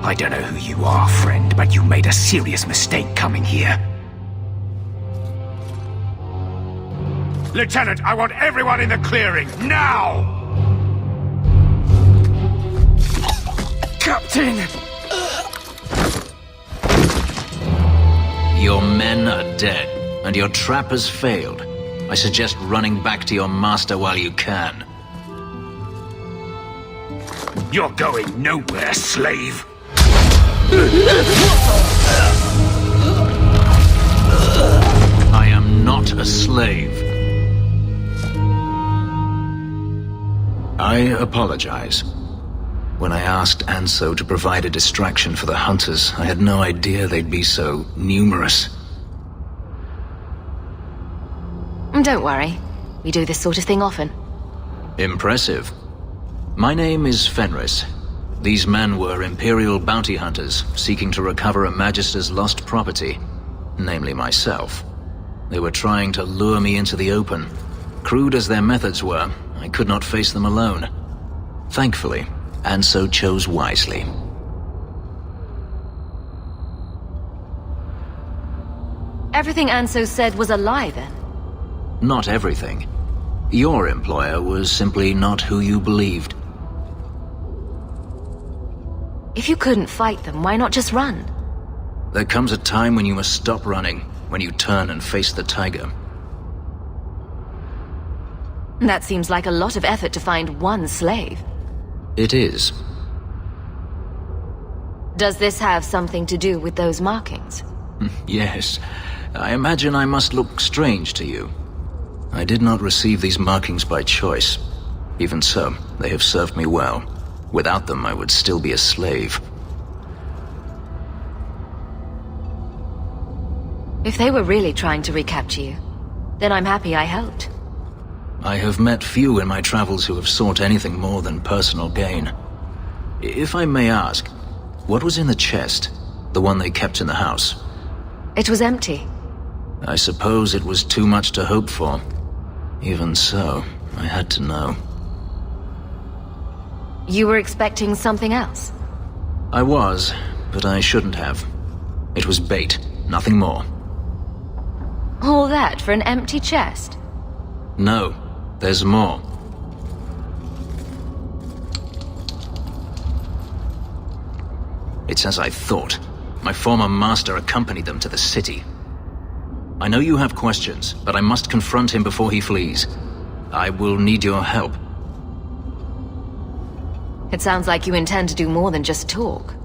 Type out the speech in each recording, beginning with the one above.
I don't know who you are, friend, but you made a serious mistake coming here. Lieutenant, I want everyone in the clearing, now! Captain! Your men are dead, and your trap has failed. I suggest running back to your master while you can. You're going nowhere, slave! I am not a slave. I apologize. When I asked Anso to provide a distraction for the hunters, I had no idea they'd be so numerous. Don't worry. We do this sort of thing often. Impressive. My name is Fenris. These men were Imperial bounty hunters, seeking to recover a Magister's lost property, namely myself. They were trying to lure me into the open. Crude as their methods were, I could not face them alone. Thankfully, Anso chose wisely. Everything Anso said was a lie, then? Not everything. Your employer was simply not who you believed. If you couldn't fight them, why not just run? There comes a time when you must stop running, when you turn and face the tiger. That seems like a lot of effort to find one slave. It is. Does this have something to do with those markings? Yes. I imagine I must look strange to you. I did not receive these markings by choice. Even so, they have served me well. Without them, I would still be a slave. If they were really trying to recapture you, then I'm happy I helped. I have met few in my travels who have sought anything more than personal gain. If I may ask, what was in the chest? The one they kept in the house? It was empty. I suppose it was too much to hope for. Even so, I had to know. You were expecting something else? I was, but I shouldn't have. It was bait, nothing more. All that for an empty chest? No, there's more. It's as I thought. My former master accompanied them to the city. I know you have questions, but I must confront him before he flees. I will need your help. It sounds like you intend to do more than just talk.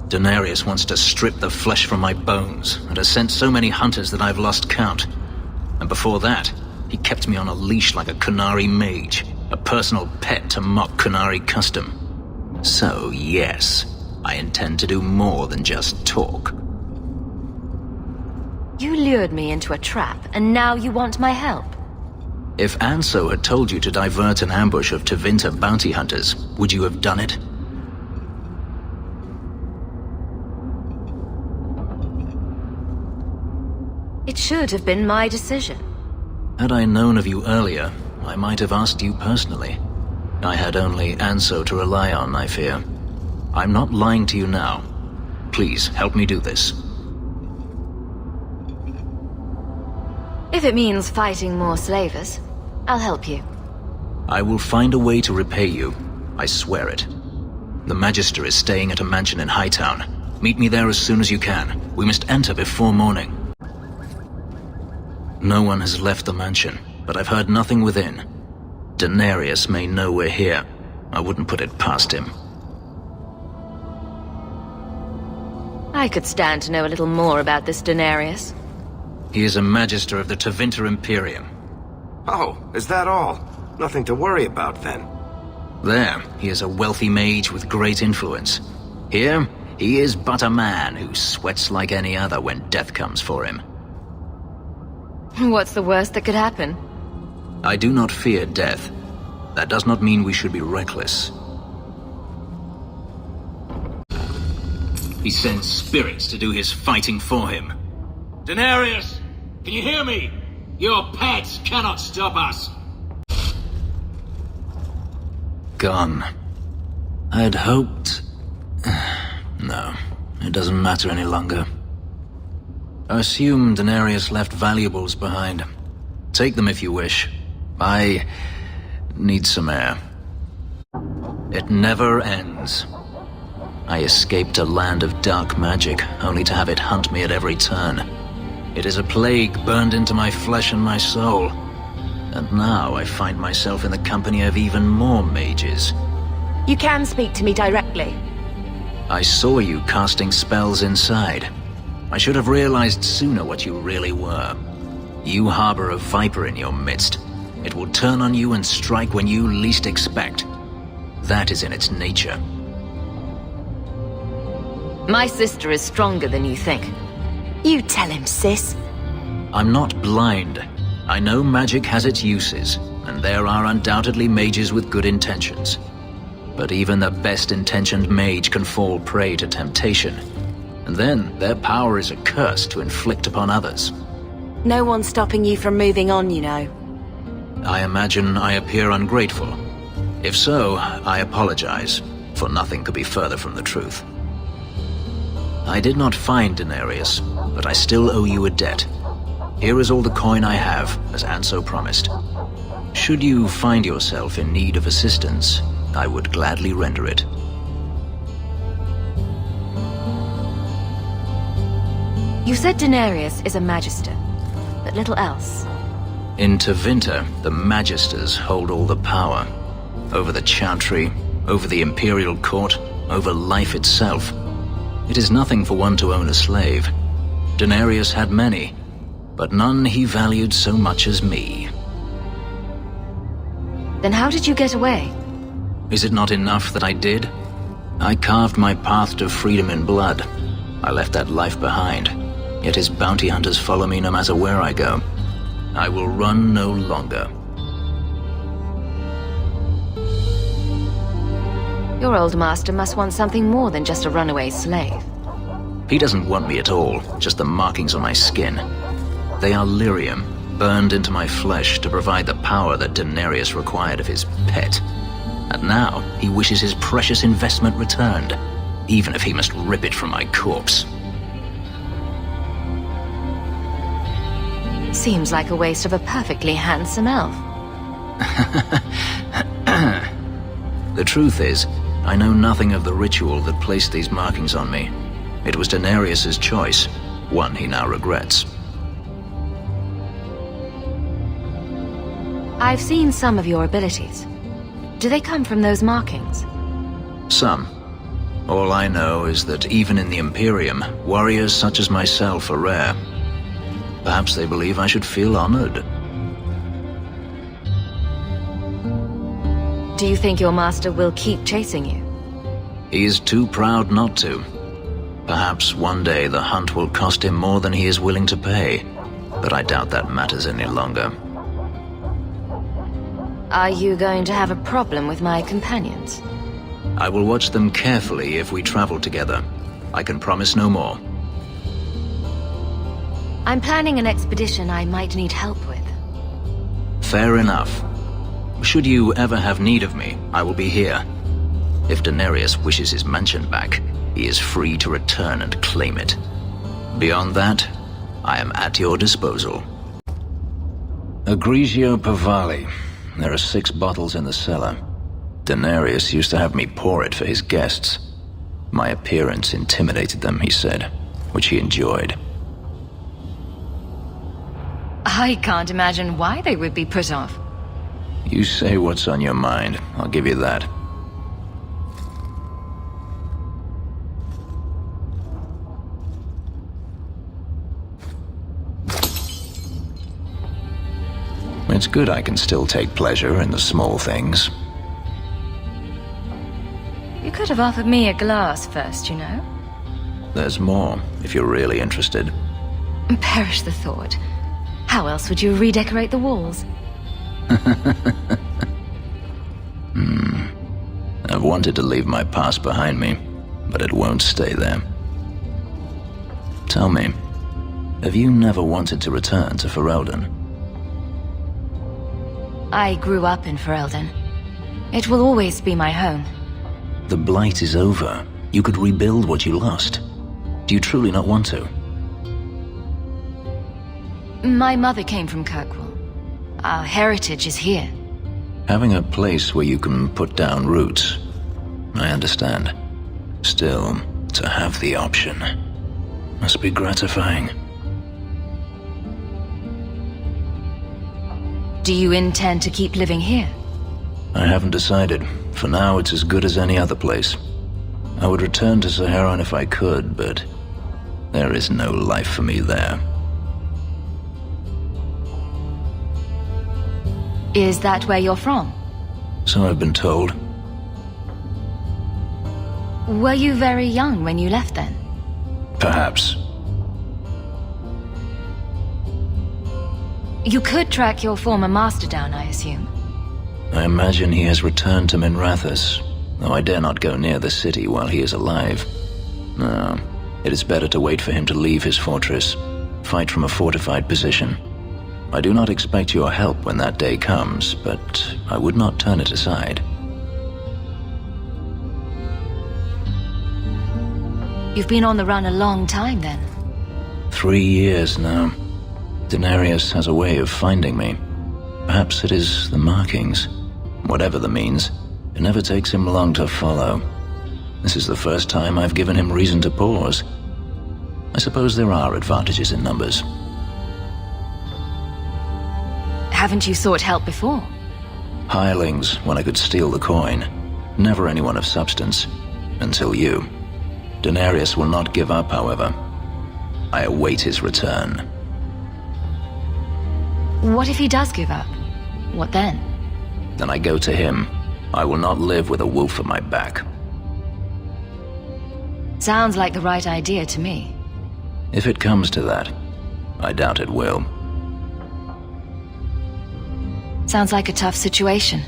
Denarius wants to strip the flesh from my bones, and has sent so many hunters that I've lost count. And before that, he kept me on a leash like a Kunari mage, a personal pet to mock Kunari custom. So yes, I intend to do more than just talk. You lured me into a trap, and now you want my help. If Anso had told you to divert an ambush of Tevinter bounty hunters, would you have done it? It should have been my decision. Had I known of you earlier, I might have asked you personally. I had only Anso to rely on, I fear. I'm not lying to you now. Please, help me do this. If it means fighting more slavers, I'll help you. I will find a way to repay you. I swear it. The Magister is staying at a mansion in Hightown. Meet me there as soon as you can. We must enter before morning. No one has left the mansion, but I've heard nothing within. Denarius may know we're here. I wouldn't put it past him. I could stand to know a little more about this Denarius. He is a Magister of the Tevinter Imperium. Oh, is that all? Nothing to worry about, then. There, he is a wealthy mage with great influence. Here, he is but a man who sweats like any other when death comes for him. What's the worst that could happen? I do not fear death. That does not mean we should be reckless. He sends spirits to do his fighting for him. Denarius! Can you hear me? Your pets cannot stop us! Gone. I had hoped... No, it doesn't matter any longer. I assume Denarius left valuables behind. Take them if you wish. I need some air. It never ends. I escaped a land of dark magic, only to have it hunt me at every turn. It is a plague burned into my flesh and my soul. And now I find myself in the company of even more mages. You can speak to me directly. I saw you casting spells inside. I should have realized sooner what you really were. You harbor a viper in your midst. It will turn on you and strike when you least expect. That is in its nature. My sister is stronger than you think. You tell him, sis. I'm not blind. I know magic has its uses, and there are undoubtedly mages with good intentions. But even the best-intentioned mage can fall prey to temptation. And then their power is a curse to inflict upon others. No one's stopping you from moving on, you know. I imagine I appear ungrateful. If so, I apologize, for nothing could be further from the truth. I did not find Denarius, but I still owe you a debt. Here is all the coin I have, as Anso promised. Should you find yourself in need of assistance, I would gladly render it. You said Denarius is a magister, but little else. In Tevinter, the Magisters hold all the power. Over the Chantry, over the Imperial Court, over life itself. It is nothing for one to own a slave. Denarius had many, but none he valued so much as me. Then how did you get away? Is it not enough that I did? I carved my path to freedom in blood. I left that life behind, yet his bounty hunters follow me no matter where I go. I will run no longer. Your old master must want something more than just a runaway slave. He doesn't want me at all, just the markings on my skin. They are lyrium, burned into my flesh to provide the power that Denarius required of his pet. And now, he wishes his precious investment returned, even if he must rip it from my corpse. Seems like a waste of a perfectly handsome elf. The truth is, I know nothing of the ritual that placed these markings on me. It was Denarius's choice, one he now regrets. I've seen some of your abilities. Do they come from those markings? Some. All I know is that even in the Imperium, warriors such as myself are rare. Perhaps they believe I should feel honored. Do you think your master will keep chasing you? He is too proud not to. Perhaps one day the hunt will cost him more than he is willing to pay, but I doubt that matters any longer. Are you going to have a problem with my companions? I will watch them carefully if we travel together. I can promise no more. I'm planning an expedition I might need help with. Fair enough. Should you ever have need of me, I will be here. If Denarius wishes his mansion back, he is free to return and claim it. Beyond that, I am at your disposal. Agrigio Pavali. There are 6 bottles in the cellar. Denarius used to have me pour it for his guests. My appearance intimidated them, he said, which he enjoyed. I can't imagine why they would be put off. You say what's on your mind, I'll give you that. It's good I can still take pleasure in the small things. You could have offered me a glass first, you know? There's more, if you're really interested. Perish the thought. How else would you redecorate the walls? I've wanted to leave my past behind me, but it won't stay there. Tell me, have you never wanted to return to Ferelden? I grew up in Ferelden. It will always be my home. The blight is over. You could rebuild what you lost. Do you truly not want to? My mother came from Kirkwall. Our heritage is here. Having a place where you can put down roots, I understand. Still, to have the option must be gratifying. Do you intend to keep living here? I haven't decided. For now, it's as good as any other place. I would return to Saharan if I could, but there is no life for me there. Is that where you're from? So I've been told. Were you very young when you left then? Perhaps. You could track your former master down, I assume. I imagine he has returned to Minrathous, though I dare not go near the city while he is alive. No, it is better to wait for him to leave his fortress, fight from a fortified position. I do not expect your help when that day comes, but I would not turn it aside. You've been on the run a long time then. 3 years now. Denarius has a way of finding me. Perhaps it is the markings. Whatever the means, it never takes him long to follow. This is the first time I've given him reason to pause. I suppose there are advantages in numbers. Haven't you sought help before? Hirelings, when I could steal the coin. Never anyone of substance. Until you. Denarius will not give up, however. I await his return. What if he does give up? What then? Then I go to him. I will not live with a wolf at my back. Sounds like the right idea to me. If it comes to that, I doubt it will. Sounds like a tough situation.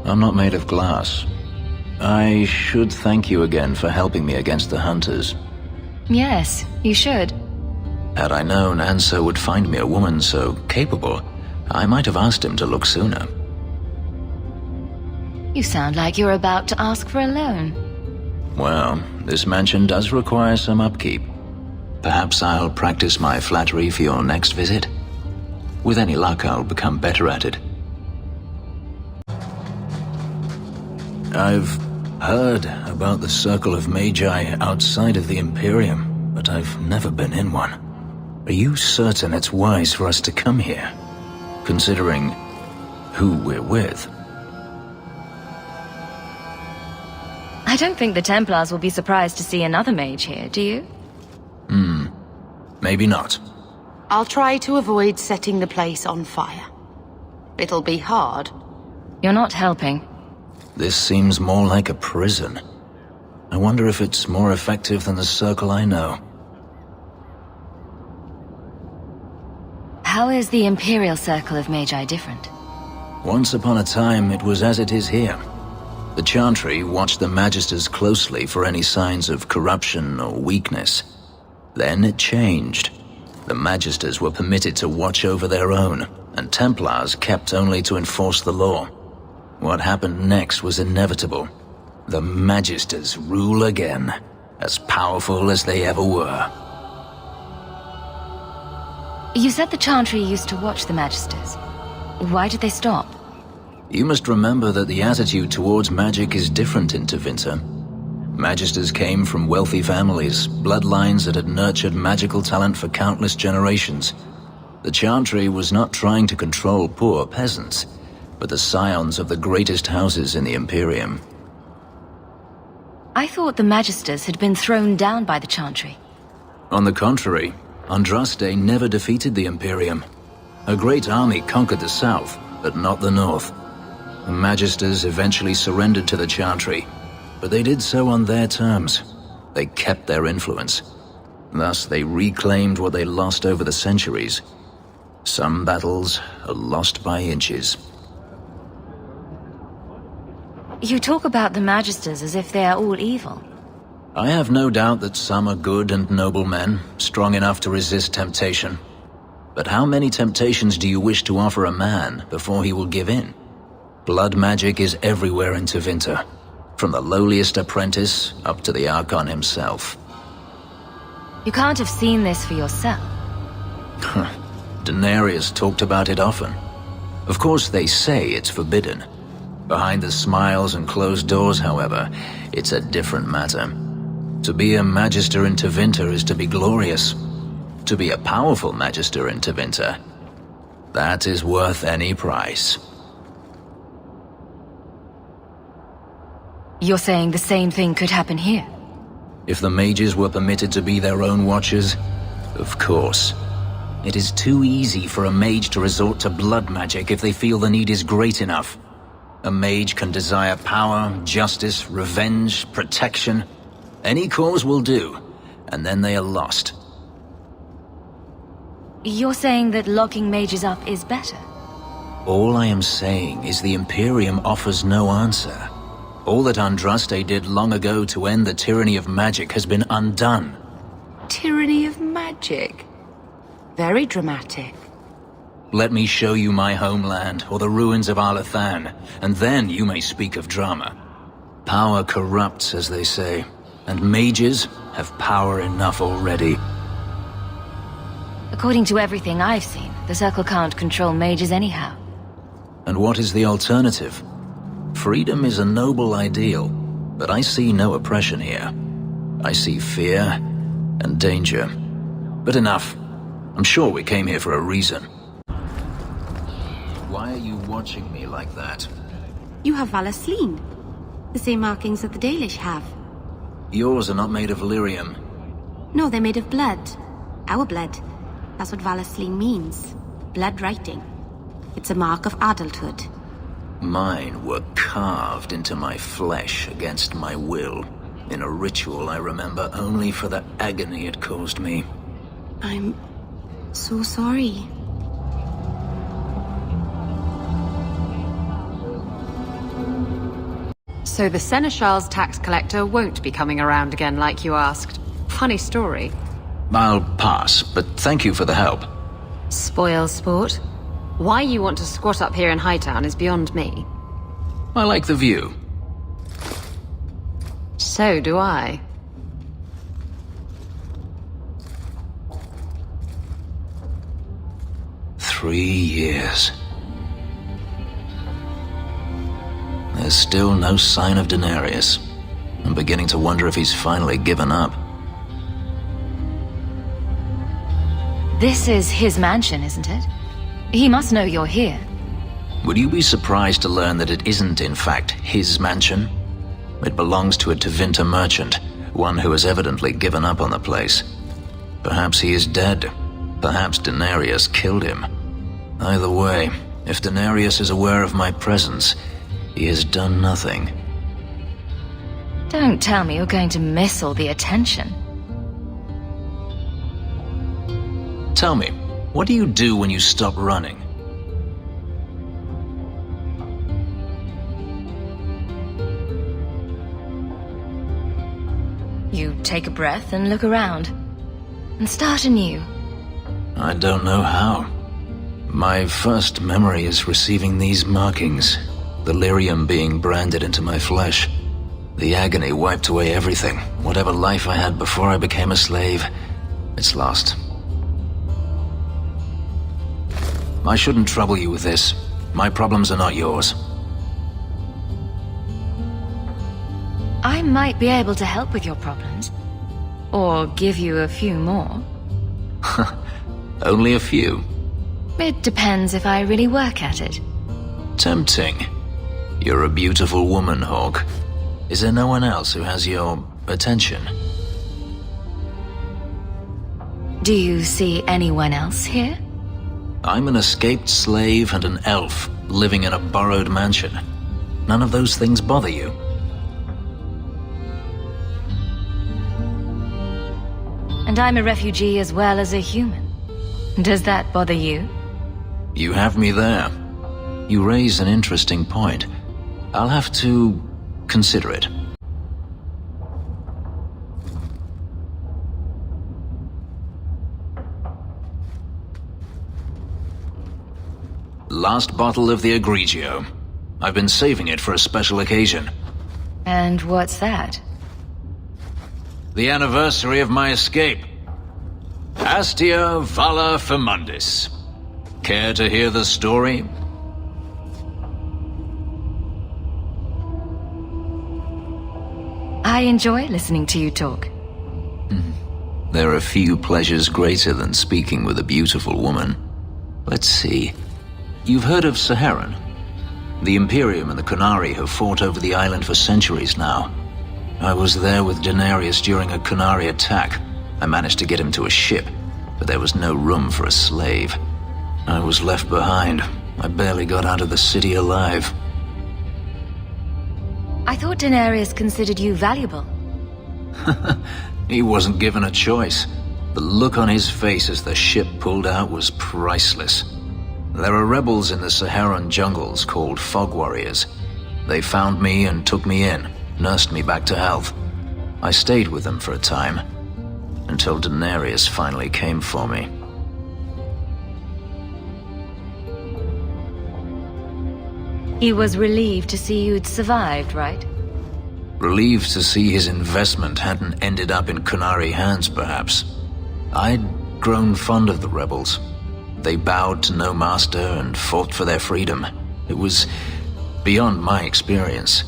I'm not made of glass. I should thank you again for helping me against the hunters. Yes, you should. Had I known Anso would find me a woman so capable, I might have asked him to look sooner. You sound like you're about to ask for a loan. Well, this mansion does require some upkeep. Perhaps I'll practice my flattery for your next visit. With any luck, I'll become better at it. I've heard about the Circle of Magi outside of the Imperium, but I've never been in one. Are you certain it's wise for us to come here, considering who we're with? I don't think the Templars will be surprised to see another mage here, do you? Maybe not. I'll try to avoid setting the place on fire. It'll be hard. You're not helping. This seems more like a prison. I wonder if it's more effective than the Circle I know. How is the Imperial Circle of Magi different? Once upon a time, it was as it is here. The Chantry watched the Magisters closely for any signs of corruption or weakness. Then it changed. The Magisters were permitted to watch over their own, and Templars kept only to enforce the law. What happened next was inevitable. The Magisters rule again, as powerful as they ever were. You said the Chantry used to watch the Magisters. Why did they stop? You must remember that the attitude towards magic is different in Tevinter. Magisters came from wealthy families, bloodlines that had nurtured magical talent for countless generations. The Chantry was not trying to control poor peasants, but the scions of the greatest houses in the Imperium. I thought the Magisters had been thrown down by the Chantry. On the contrary, Andraste never defeated the Imperium. A great army conquered the south, but not the north. The Magisters eventually surrendered to the Chantry, but they did so on their terms. They kept their influence. Thus, they reclaimed what they lost over the centuries. Some battles are lost by inches. You talk about the Magisters as if they are all evil. I have no doubt that some are good and noble men, strong enough to resist temptation. But how many temptations do you wish to offer a man before he will give in? Blood magic is everywhere in Tevinter. from the lowliest apprentice up to the Archon himself. You can't have seen this for yourself. Daenerys talked about it often. Of course, they say it's forbidden. Behind the smiles and closed doors, however, it's a different matter. To be a Magister in Tevinter is to be glorious. To be a powerful Magister in Tevinter, that is worth any price. You're saying the same thing could happen here? If the mages were permitted to be their own watchers, of course. It is too easy for a mage to resort to blood magic if they feel the need is great enough. A mage can desire power, justice, revenge, protection. Any cause will do, and then they are lost. You're saying that locking mages up is better? All I am saying is the Imperium offers no answer. All that Andraste did long ago to end the tyranny of magic has been undone. Tyranny of magic? Very dramatic. Let me show you my homeland, or the ruins of Arlathan, and then you may speak of drama. Power corrupts, as they say, and mages have power enough already. According to everything I've seen, the Circle can't control mages anyhow. And what is the alternative? Freedom is a noble ideal, but I see no oppression here. I see fear and danger. But enough. I'm sure we came here for a reason. Why are you watching me like that? You have Valasleen. The same markings that the Dalish have. Yours are not made of lyrium. No, they're made of blood. Our blood. That's what Valasleen means. Blood writing. It's a mark of adulthood. Mine were carved into my flesh against my will, in a ritual I remember only for the agony it caused me. I'm so sorry. So the Seneschal's tax collector won't be coming around again like you asked. Funny story. I'll pass, but thank you for the help. Spoil sport? Why you want to squat up here in Hightown is beyond me. I like the view. So do I. "3 years. There's still no sign of Daenerys. I'm beginning to wonder if he's finally given up. This is his mansion, isn't it? He must know you're here. Would you be surprised to learn that it isn't, in fact, his mansion? It belongs to a Tevinter merchant, one who has evidently given up on the place. Perhaps he is dead. Perhaps Daenerys killed him. Either way, if Daenerys is aware of my presence, he has done nothing. Don't tell me you're going to miss all the attention. Tell me, what do you do when you stop running? You take a breath and look around. And start anew. I don't know how. My first memory is receiving these markings, the lyrium being branded into my flesh. The agony wiped away everything. Whatever life I had before I became a slave, it's lost. I shouldn't trouble you with this. My problems are not yours. I might be able to help with your problems. Or give you a few more. Only a few. It depends if I really work at it. Tempting. You're a beautiful woman, Hawk. Is there no one else who has your attention? Do you see anyone else here? I'm an escaped slave and an elf living in a borrowed mansion. None of those things bother you? And I'm a refugee as well as a human. Does that bother you? You have me there. You raise an interesting point. I'll have to consider it. Last bottle of the Egregio. I've been saving it for a special occasion. And what's that? The anniversary of my escape. Astia Vala Femundis. Care to hear the story? I enjoy listening to you talk. There are few pleasures greater than speaking with a beautiful woman. Let's see. You've heard of Saharan? The Imperium and the Qunari have fought over the island for centuries now. I was there with Daenerys during a Qunari attack. I managed to get him to a ship, but there was no room for a slave. I was left behind. I barely got out of the city alive. I thought Daenerys considered you valuable. He wasn't given a choice. The look on his face as the ship pulled out was priceless. There are rebels in the Saharan jungles called Fog Warriors. They found me and took me in, nursed me back to health. I stayed with them for a time, until Daenerys finally came for me. He was relieved to see you'd survived, right? Relieved to see his investment hadn't ended up in Qunari hands, perhaps. I'd grown fond of the rebels. They bowed to no master and fought for their freedom. It was beyond my experience.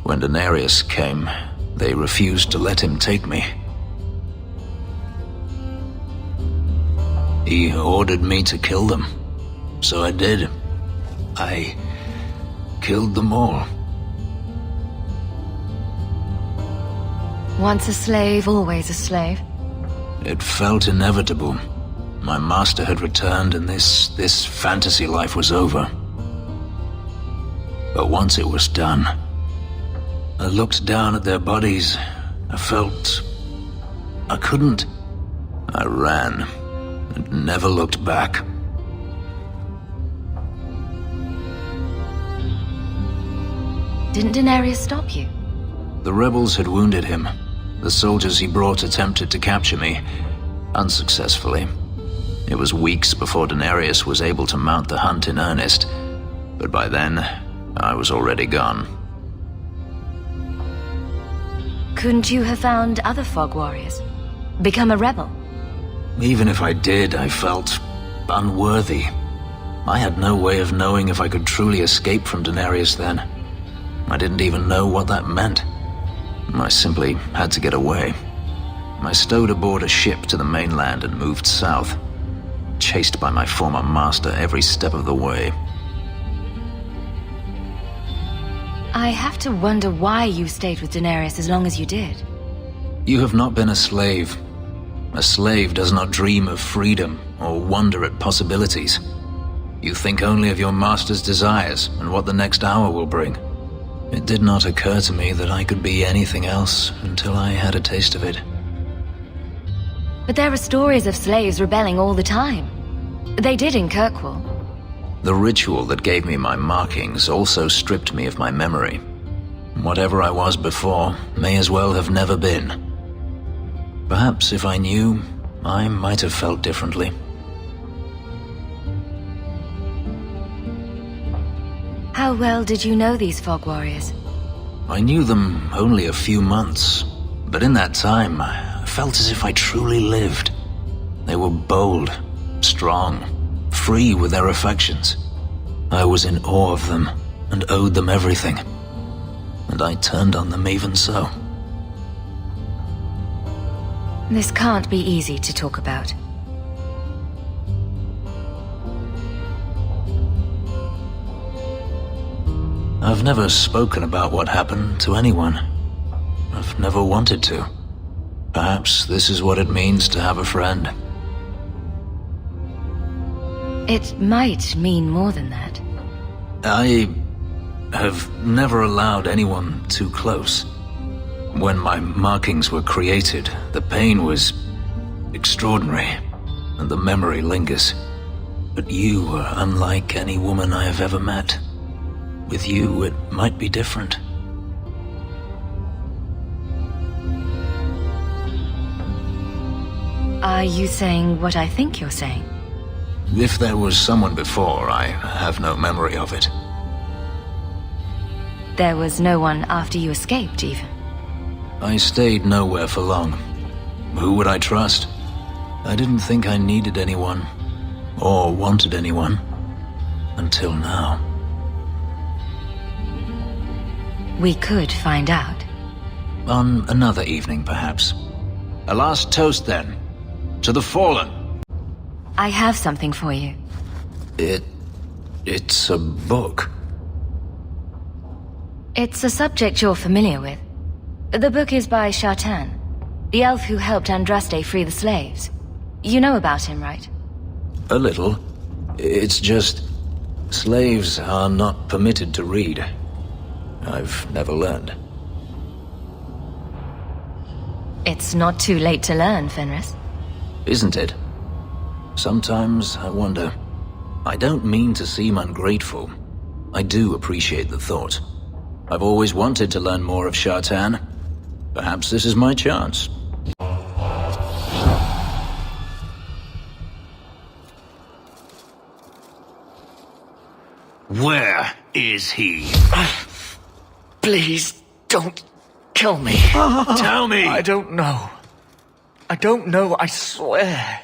When Daenerys came, they refused to let him take me. He ordered me to kill them, so I did. I killed them all. Once a slave, always a slave. It felt inevitable. My master had returned and this fantasy life was over. But once it was done, I looked down at their bodies. I felt I couldn't. I ran and never looked back. Didn't Daenerys stop you? The rebels had wounded him. The soldiers he brought attempted to capture me, unsuccessfully. It was weeks before Daenerys was able to mount the hunt in earnest, but by then, I was already gone. Couldn't you have found other Fog Warriors? Become a rebel? Even if I did, I felt unworthy. I had no way of knowing if I could truly escape from Daenerys then. I didn't even know what that meant. I simply had to get away. I stowed aboard a ship to the mainland and moved south, chased by my former master every step of the way. I have to wonder why you stayed with Daenerys as long as you did. You have not been a slave. A slave does not dream of freedom or wonder at possibilities. You think only of your master's desires and what the next hour will bring. It did not occur to me that I could be anything else until I had a taste of it. But there are stories of slaves rebelling all the time. They did in Kirkwall. The ritual that gave me my markings also stripped me of my memory. Whatever I was before may as well have never been. Perhaps if I knew, I might have felt differently. How well did you know these Fog Warriors? I knew them only a few months, but in that time, I felt as if I truly lived. They were bold, strong, free with their affections. I was in awe of them and owed them everything. And I turned on them even so. This can't be easy to talk about. I've never spoken about what happened to anyone. I've never wanted to. Perhaps this is what it means to have a friend. It might mean more than that. I have never allowed anyone too close. When my markings were created, the pain was extraordinary, and the memory lingers. But you were unlike any woman I have ever met. With you, it might be different. Are you saying what I think you're saying? If there was someone before, I have no memory of it. There was no one after you escaped, even? I stayed nowhere for long. Who would I trust? I didn't think I needed anyone, or wanted anyone, until now. We could find out. On another evening, perhaps. A last toast, then. To the fallen. I have something for you. It's a book. It's a subject you're familiar with. The book is by Shartan, the elf who helped Andraste free the slaves. You know about him, right? A little. It's just... slaves are not permitted to read. I've never learned. It's not too late to learn, Fenris. Isn't it? Sometimes I wonder. I don't mean to seem ungrateful. I do appreciate the thought. I've always wanted to learn more of Shartan. Perhaps this is my chance. Where is he? Please, don't kill me. Tell me! I don't know. I don't know, I swear.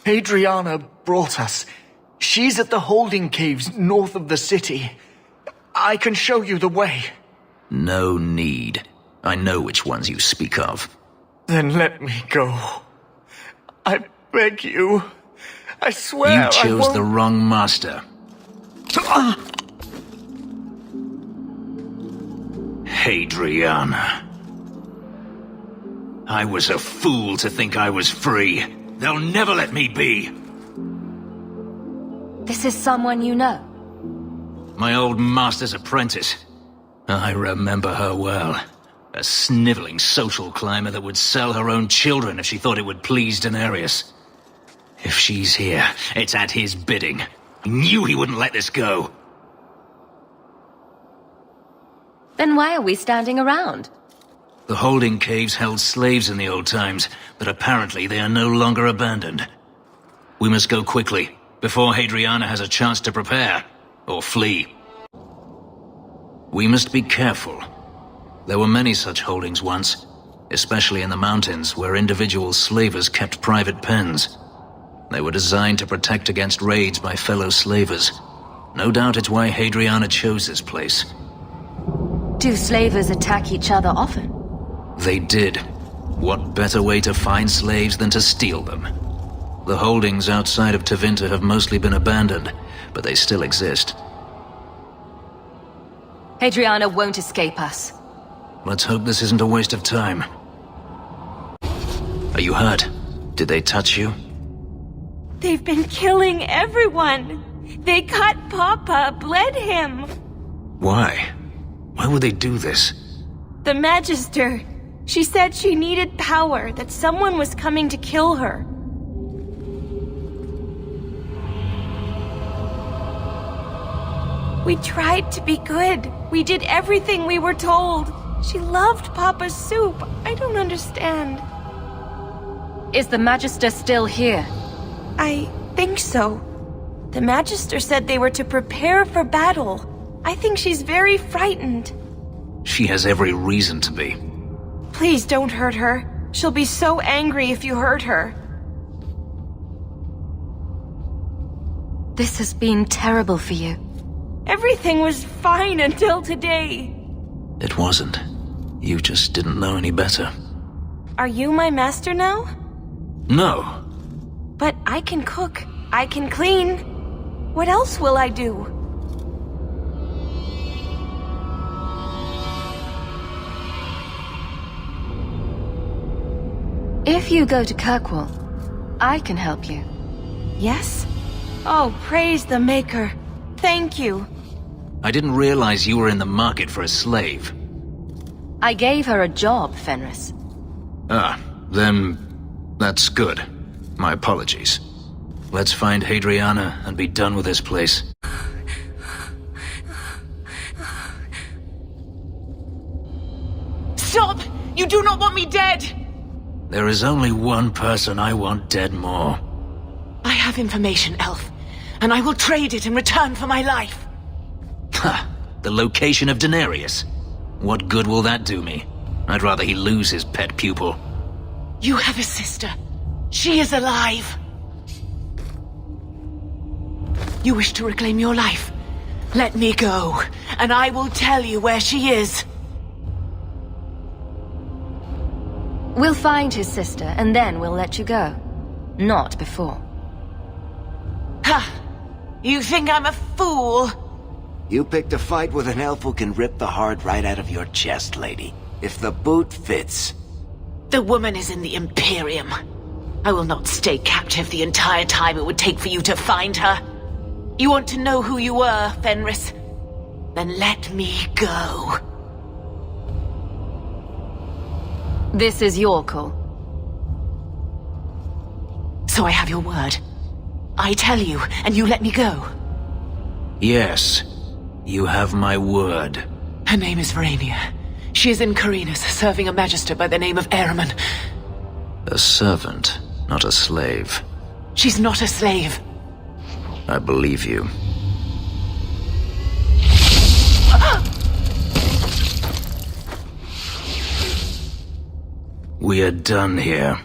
Adriana brought us. She's at the holding caves north of the city. I can show you the way. No need. I know which ones you speak of. Then let me go. I beg you. I swear You chose I the won't... wrong master. Adriana. I was a fool to think I was free. They'll never let me be. This is someone you know. My old master's apprentice. I remember her well. A sniveling social climber that would sell her own children if she thought it would please Daenerys. If she's here, it's at his bidding. I knew he wouldn't let this go. Then why are we standing around? The holding caves held slaves in the old times, but apparently they are no longer abandoned. We must go quickly, before Hadriana has a chance to prepare, or flee. We must be careful. There were many such holdings once, especially in the mountains where individual slavers kept private pens. They were designed to protect against raids by fellow slavers. No doubt it's why Hadriana chose this place. Do slavers attack each other often? They did. What better way to find slaves than to steal them? The holdings outside of Tevinter have mostly been abandoned, but they still exist. Hadriana won't escape us. Let's hope this isn't a waste of time. Are you hurt? Did they touch you? They've been killing everyone. They cut Papa, bled him. Why? Why would they do this? The Magister. She said she needed power, that someone was coming to kill her. We tried to be good. We did everything we were told. She loved Papa's soup. I don't understand. Is the Magister still here? I think so. The Magister said they were to prepare for battle. I think she's very frightened. She has every reason to be. Please don't hurt her. She'll be so angry if you hurt her. This has been terrible for you. Everything was fine until today. It wasn't. You just didn't know any better. Are you my master now? No. But I can cook. I can clean. What else will I do? If you go to Kirkwall, I can help you. Yes? Oh, praise the Maker. Thank you. I didn't realize you were in the market for a slave. I gave her a job, Fenris. Ah, then that's good. My apologies. Let's find Hadriana and be done with this place. Stop! You do not want me dead! There is only one person I want dead more. I have information, Elf, and I will trade it in return for my life. Ha! The location of Daenerys. What good will that do me? I'd rather he lose his pet pupil. You have a sister. She is alive. You wish to reclaim your life? Let me go, and I will tell you where she is. We'll find his sister, and then we'll let you go. Not before. Ha! You think I'm a fool? You picked a fight with an elf who can rip the heart right out of your chest, lady. If the boot fits. The woman is in the Imperium. I will not stay captive the entire time it would take for you to find her. You want to know who you were, Fenris? Then let me go. This is your call. So I have your word. I tell you, and you let me go. Yes, you have my word. Her name is Verania. She is in Carinus, serving a magister by the name of Ehrman. A servant, not a slave. She's not a slave. I believe you. We are done here.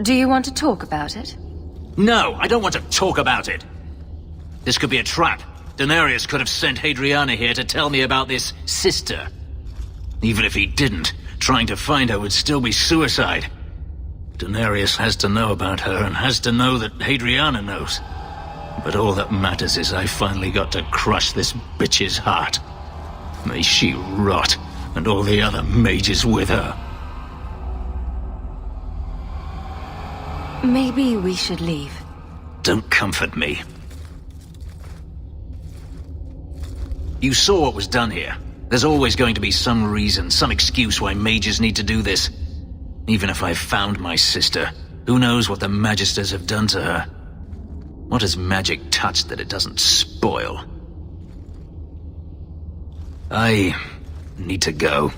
Do you want to talk about it? No, I don't want to talk about it. This could be a trap. Daenerys could have sent Hadriana here to tell me about this sister. Even if he didn't, trying to find her would still be suicide. Daenerys has to know about her and has to know that Hadriana knows. But all that matters is I finally got to crush this bitch's heart. May she rot, and all the other mages with her. Maybe we should leave. Don't comfort me. You saw what was done here. There's always going to be some reason, some excuse why mages need to do this. Even if I've found my sister, who knows what the Magisters have done to her? What has magic touched that it doesn't spoil? I need to go.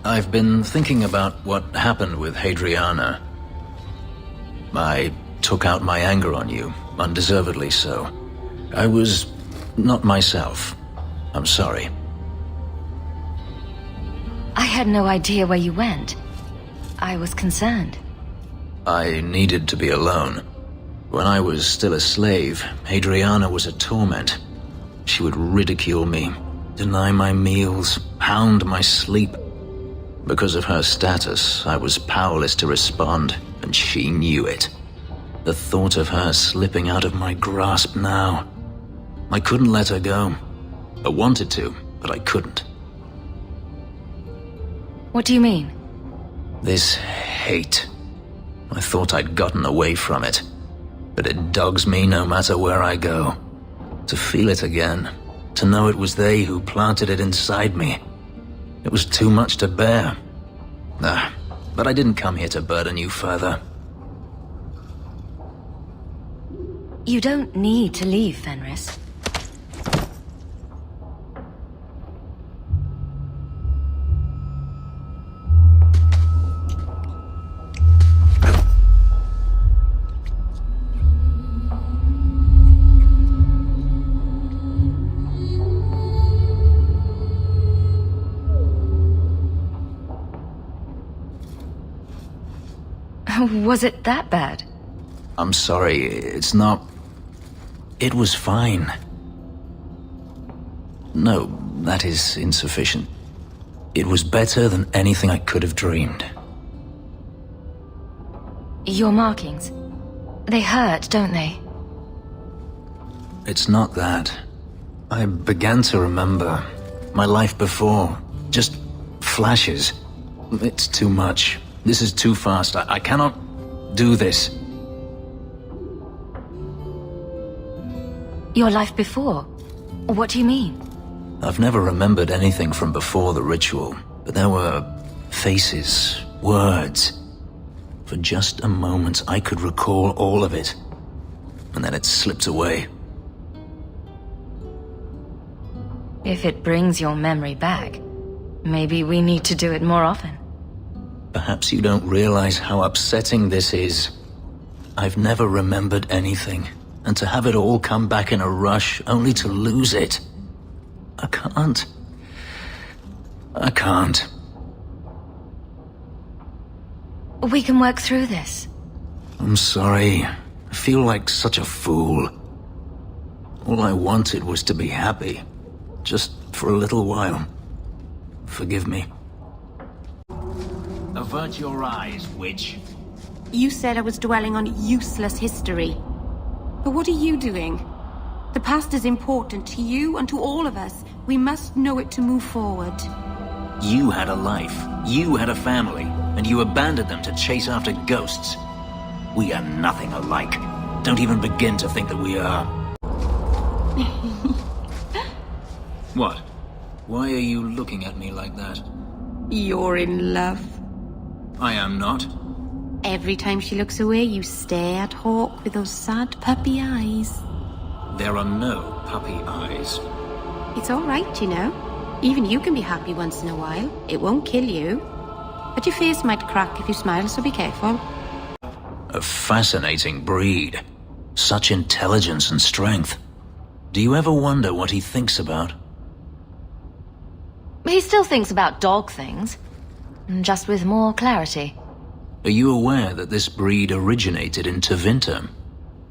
I've been thinking about what happened with Hadriana. I took out my anger on you, undeservedly so. I was not myself. I'm sorry. I had no idea where you went. I was concerned. I needed to be alone. When I was still a slave, Hadriana was a torment. She would ridicule me, deny my meals, hound my sleep. Because of her status, I was powerless to respond, and she knew it. The thought of her slipping out of my grasp now. I couldn't let her go. I wanted to, but I couldn't. What do you mean? This hate. I thought I'd gotten away from it, but it dogs me no matter where I go. To feel it again, to know it was they who planted it inside me. It was too much to bear. But I didn't come here to burden you further. You don't need to leave, Fenris. Was it that bad? I'm sorry, it's not... It was fine. No, that is insufficient. It was better than anything I could have dreamed. Your markings. They hurt, don't they? It's not that. I began to remember my life before. Just flashes. It's too much. This is too fast. I cannot do this. Your life before? What do you mean? I've never remembered anything from before the ritual, but there were faces, words. For just a moment, I could recall all of it, and then it slipped away. If it brings your memory back, Maybe we need to do it more often. Perhaps you don't realize how upsetting this is. I've never remembered anything, and to have it all come back in a rush, only to lose it. I can't. We can work through this. I'm sorry. I feel like such a fool. All I wanted was to be happy. Just for a little while. Forgive me. Avert your eyes, witch. You said I was dwelling on useless history. But what are you doing? The past is important to you and to all of us. We must know it to move forward. You had a life. You had a family. And you abandoned them to chase after ghosts. We are nothing alike. Don't even begin to think that we are. What? Why are you looking at me like that? You're in love. I am not. Every time she looks away, you stare at Hawk with those sad puppy eyes. There are no puppy eyes. It's all right, you know. Even you can be happy once in a while. It won't kill you. But your face might crack if you smile, so be careful. A fascinating breed. Such intelligence and strength. Do you ever wonder what he thinks about? He still thinks about dog things, just with more clarity. Are you aware that this breed originated in Tevinter?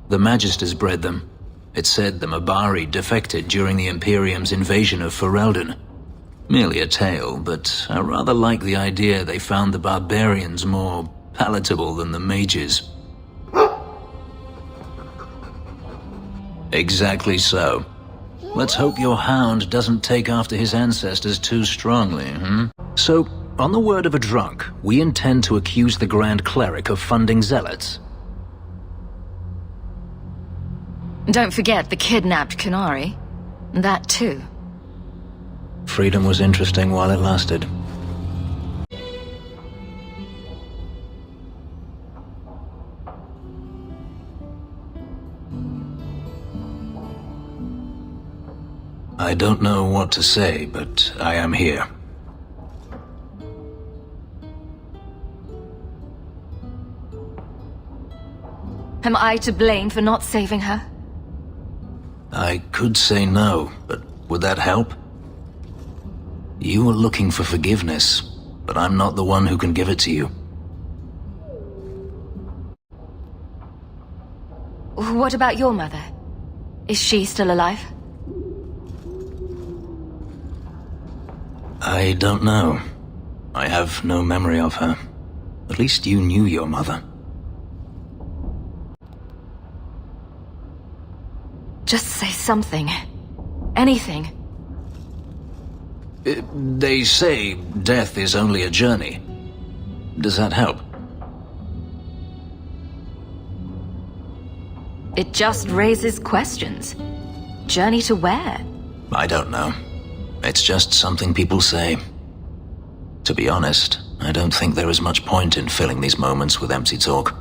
The Magisters bred them. It said the Mabari defected during the Imperium's invasion of Ferelden. Merely a tale, but I rather like the idea they found the barbarians more palatable than the mages. Exactly so. Let's hope your hound doesn't take after his ancestors too strongly, So, on the word of a drunk, we intend to accuse the Grand Cleric of funding zealots. Don't forget the kidnapped Kunari. That too. Freedom was interesting while it lasted. I don't know what to say, but I am here. Am I to blame for not saving her? I could say no, but would that help? You were looking for forgiveness, but I'm not the one who can give it to you. What about your mother? Is she still alive? I don't know. I have no memory of her. At least you knew your mother. Just say something. Anything. They say death is only a journey. Does that help? It just raises questions. Journey to where? I don't know. It's just something people say. To be honest, I don't think there is much point in filling these moments with empty talk.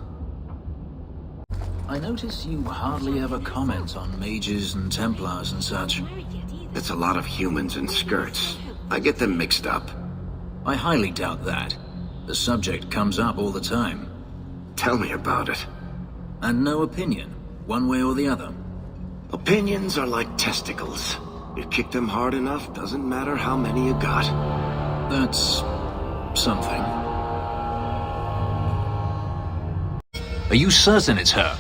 I notice you hardly ever comment on mages and Templars and such. It's a lot of humans in skirts. I get them mixed up. I highly doubt that. The subject comes up all the time. Tell me about it. And no opinion, one way or the other. Opinions are like testicles. You kick them hard enough, doesn't matter how many you got. That's something. Are you certain it's her?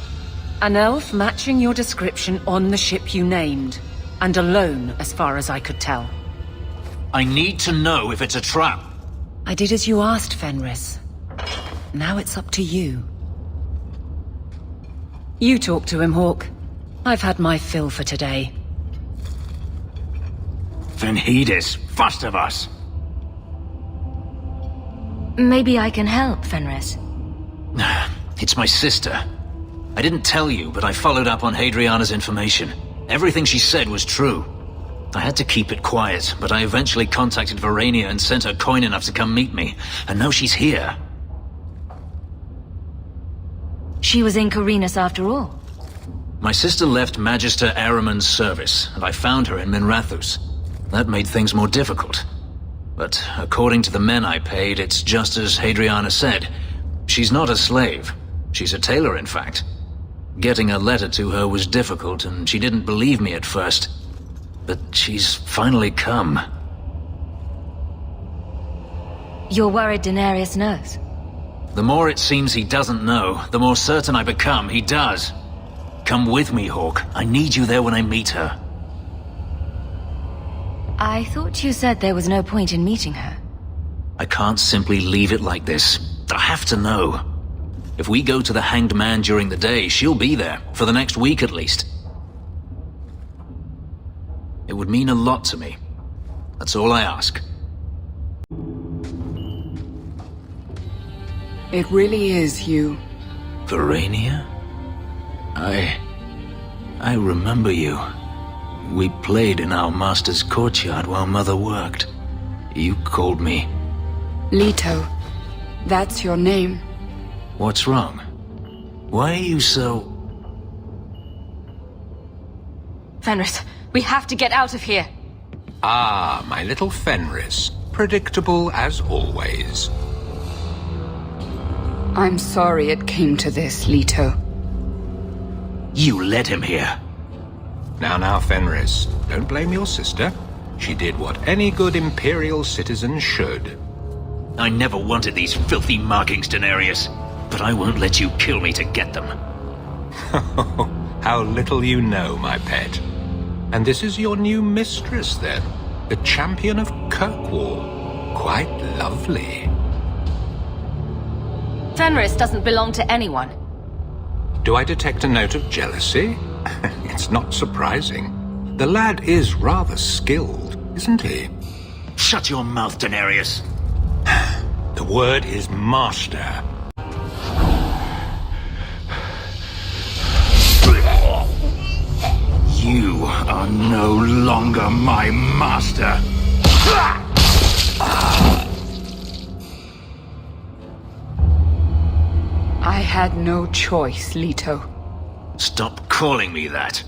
An elf matching your description on the ship you named. And alone, as far as I could tell. I need to know if it's a trap. I did as you asked, Fenris. Now it's up to you. You talk to him, Hawk. I've had my fill for today. Fenris, first of us. Maybe I can help, Fenris. It's my sister. I didn't tell you, but I followed up on Hadriana's information. Everything she said was true. I had to keep it quiet, but I eventually contacted Verania and sent her coin enough to come meet me. And now she's here. She was in Corinus after all. My sister left Magister Araman's service, and I found her in Minrathus. That made things more difficult. But according to the men I paid, it's just as Hadriana said. She's not a slave. She's a tailor, in fact. Getting a letter to her was difficult, and she didn't believe me at first. But she's finally come. You're worried Daenerys knows? The more it seems he doesn't know, the more certain I become he does. Come with me, Hawke. I need you there when I meet her. I thought you said there was no point in meeting her. I can't simply leave it like this. I have to know. If we go to the Hanged Man during the day, she'll be there, for the next week at least. It would mean a lot to me. That's all I ask. It really is you. Verania? I remember you. We played in our master's courtyard while Mother worked. You called me. Leto. That's your name. What's wrong? Why are you so... Fenris, we have to get out of here. Ah, my little Fenris. Predictable as always. I'm sorry it came to this, Leto. You led him here. Now, Fenris, don't blame your sister. She did what any good Imperial citizen should. I never wanted these filthy markings, Daenerys. But I won't let you kill me to get them. How little you know, my pet. And this is your new mistress, then? The champion of Kirkwall. Quite lovely. Fenris doesn't belong to anyone. Do I detect a note of jealousy? It's not surprising. The lad is rather skilled, isn't he? Shut your mouth, Daenerys. The word is master. You are no longer my master. I had no choice, Leto. Stop calling me that.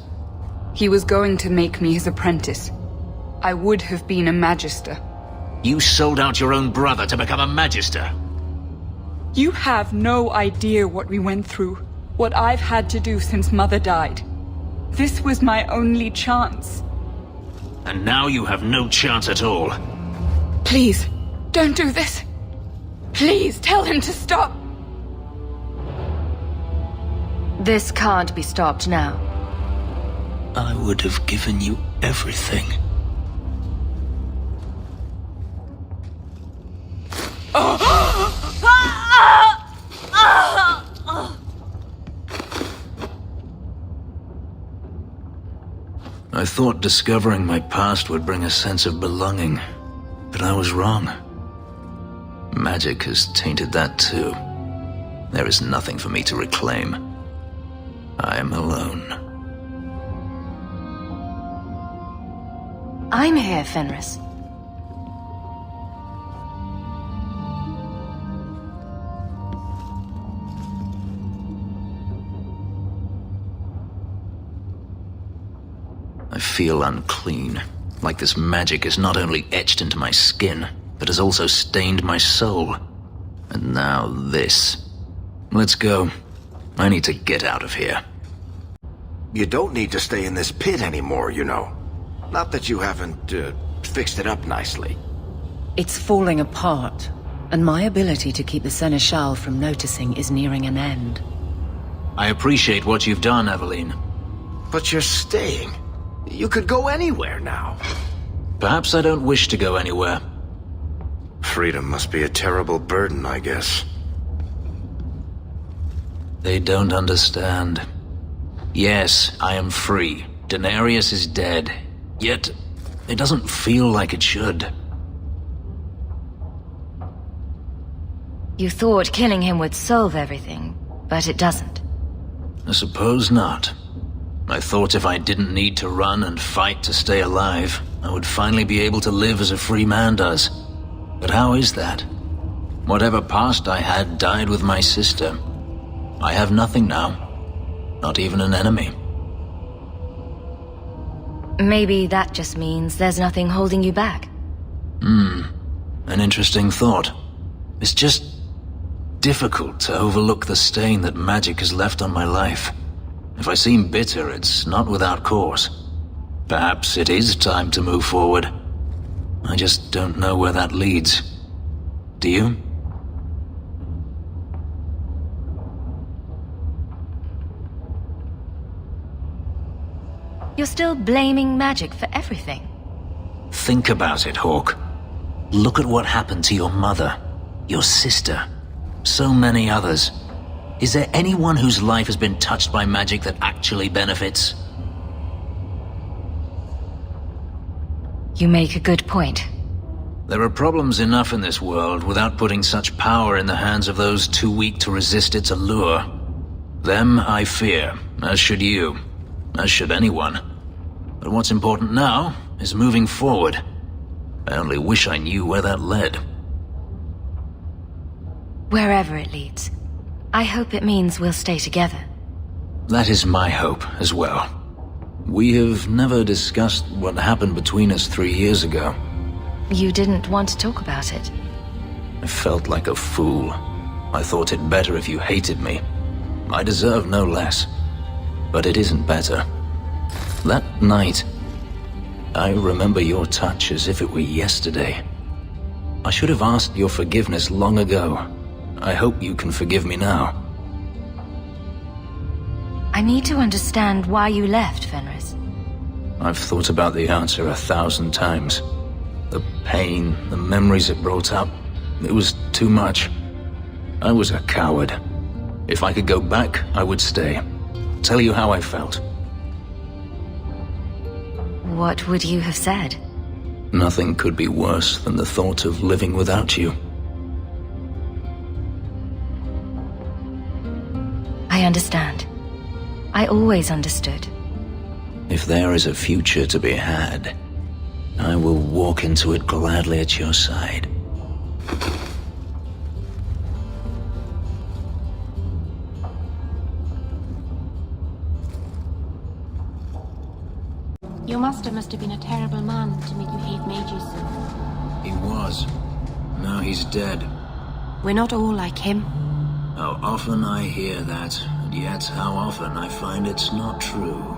He was going to make me his apprentice. I would have been a magister. You sold out your own brother to become a magister. You have no idea what we went through, what I've had to do since Mother died. This was my only chance. And now you have no chance at all. Please, don't do this. Please, tell him to stop. This can't be stopped now. I would have given you everything. I thought discovering my past would bring a sense of belonging, but I was wrong. Magic has tainted that too. There is nothing for me to reclaim. I am alone. I'm here, Fenris. I feel unclean, like this magic is not only etched into my skin, but has also stained my soul. And now this. Let's go. I need to get out of here. You don't need to stay in this pit anymore, you know. Not that you haven't, fixed it up nicely. It's falling apart, and my ability to keep the Seneschal from noticing is nearing an end. I appreciate what you've done, Eveline. But you're staying. You could go anywhere now. Perhaps I don't wish to go anywhere. Freedom must be a terrible burden, I guess. They don't understand. Yes, I am free. Daenerys is dead. Yet, it doesn't feel like it should. You thought killing him would solve everything, but it doesn't. I suppose not. I thought if I didn't need to run and fight to stay alive, I would finally be able to live as a free man does. But how is that? Whatever past I had died with my sister. I have nothing now. Not even an enemy. Maybe that just means there's nothing holding you back. An interesting thought. It's just difficult to overlook the stain that magic has left on my life. If I seem bitter, it's not without cause. Perhaps it is time to move forward. I just don't know where that leads. Do you? You're still blaming magic for everything. Think about it, Hawk. Look at what happened to your mother, your sister, so many others. Is there anyone whose life has been touched by magic that actually benefits? You make a good point. There are problems enough in this world without putting such power in the hands of those too weak to resist its allure. Them I fear, as should you, as should anyone. But what's important now is moving forward. I only wish I knew where that led. Wherever it leads. I hope it means we'll stay together. That is my hope as well. We have never discussed what happened between us 3 years ago. You didn't want to talk about it. I felt like a fool. I thought it better if you hated me. I deserve no less. But it isn't better. That night, I remember your touch as if it were yesterday. I should have asked your forgiveness long ago. I hope you can forgive me now. I need to understand why you left, Fenris. I've thought about the answer 1,000 times. The pain, the memories it brought up, it was too much. I was a coward. If I could go back, I would stay. Tell you how I felt. What would you have said? Nothing could be worse than the thought of living without you. I understand. I always understood. If there is a future to be had, I will walk into it gladly at your side. Your master must have been a terrible man to make you hate mages so. He was. Now he's dead. We're not all like him. How often I hear that, and yet how often I find it's not true.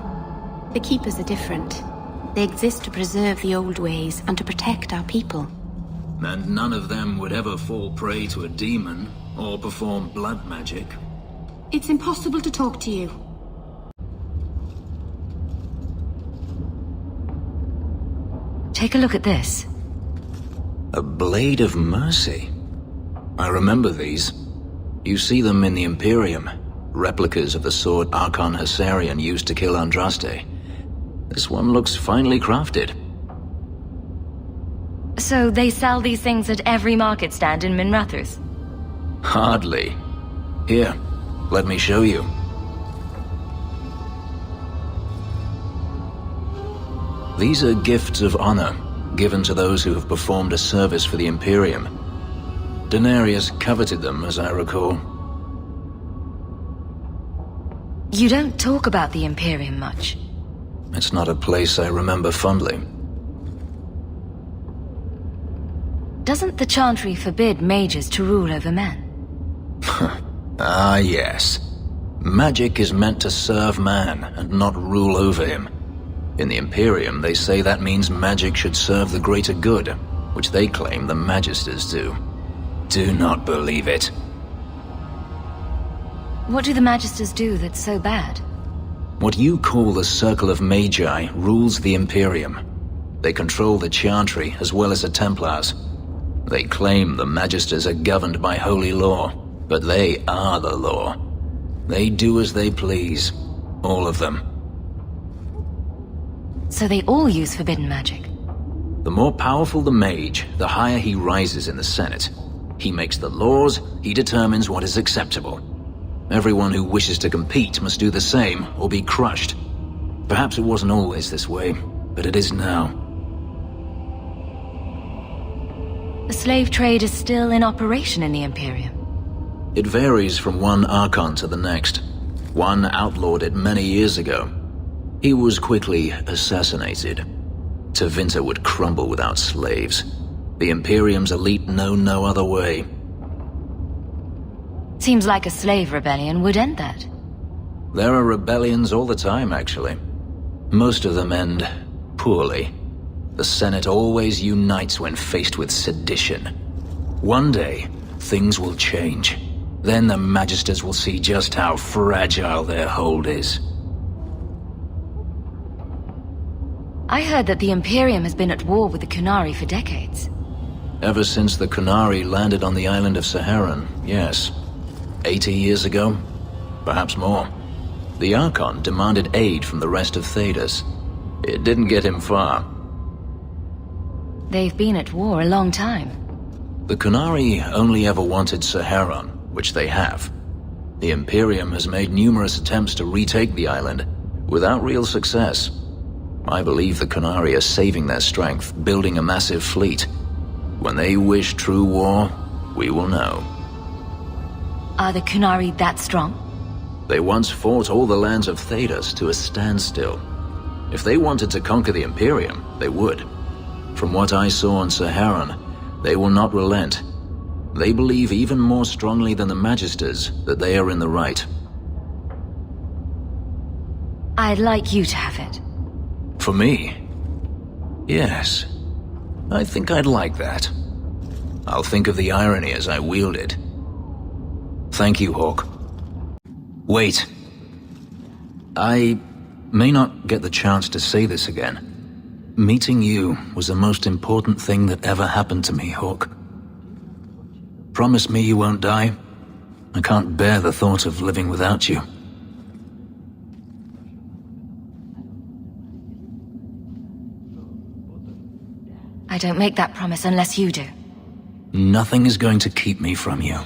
The Keepers are different. They exist to preserve the old ways and to protect our people. And none of them would ever fall prey to a demon or perform blood magic. It's impossible to talk to you. Take a look at this. A blade of mercy. I remember these. You see them in the Imperium. Replicas of the sword Archon Hessarian used to kill Andraste. This one looks finely crafted. So they sell these things at every market stand in Minrathous? Hardly. Here, let me show you. These are gifts of honor, given to those who have performed a service for the Imperium. Denarius coveted them, as I recall. You don't talk about the Imperium much. It's not a place I remember fondly. Doesn't the Chantry forbid mages to rule over men? Ah, yes. Magic is meant to serve man and not rule over him. In the Imperium, they say that means magic should serve the greater good, which they claim the Magisters do. Do not believe it. What do the Magisters do that's so bad? What you call the Circle of Magi rules the Imperium. They control the Chantry as well as the Templars. They claim the Magisters are governed by holy law, but they are the law. They do as they please, all of them. So they all use forbidden magic? The more powerful the mage, the higher he rises in the Senate. He makes the laws, he determines what is acceptable. Everyone who wishes to compete must do the same, or be crushed. Perhaps it wasn't always this way, but it is now. The slave trade is still in operation in the Imperium. It varies from one Archon to the next. One outlawed it many years ago. He was quickly assassinated. Tevinter would crumble without slaves. The Imperium's elite know no other way. Seems like a slave rebellion would end that. There are rebellions all the time, actually. Most of them end poorly. The Senate always unites when faced with sedition. One day, things will change. Then the Magisters will see just how fragile their hold is. I heard that the Imperium has been at war with the Qunari for decades. Ever since the Qunari landed on the island of Saharan, yes. 80 years ago? Perhaps more. The Archon demanded aid from the rest of Thedas. It didn't get him far. They've been at war a long time. The Qunari only ever wanted Saharan, which they have. The Imperium has made numerous attempts to retake the island, without real success. I believe the Qunari are saving their strength, building a massive fleet. When they wish true war, we will know. Are the Qunari that strong? They once fought all the lands of Thedas to a standstill. If they wanted to conquer the Imperium, they would. From what I saw on Saharan, they will not relent. They believe even more strongly than the Magisters that they are in the right. I'd like you to have it. For me? Yes. I think I'd like that. I'll think of the irony as I wield it. Thank you, Hawk. Wait. I may not get the chance to say this again. Meeting you was the most important thing that ever happened to me, Hawk. Promise me you won't die. I can't bear the thought of living without you. I don't make that promise unless you do. Nothing is going to keep me from you.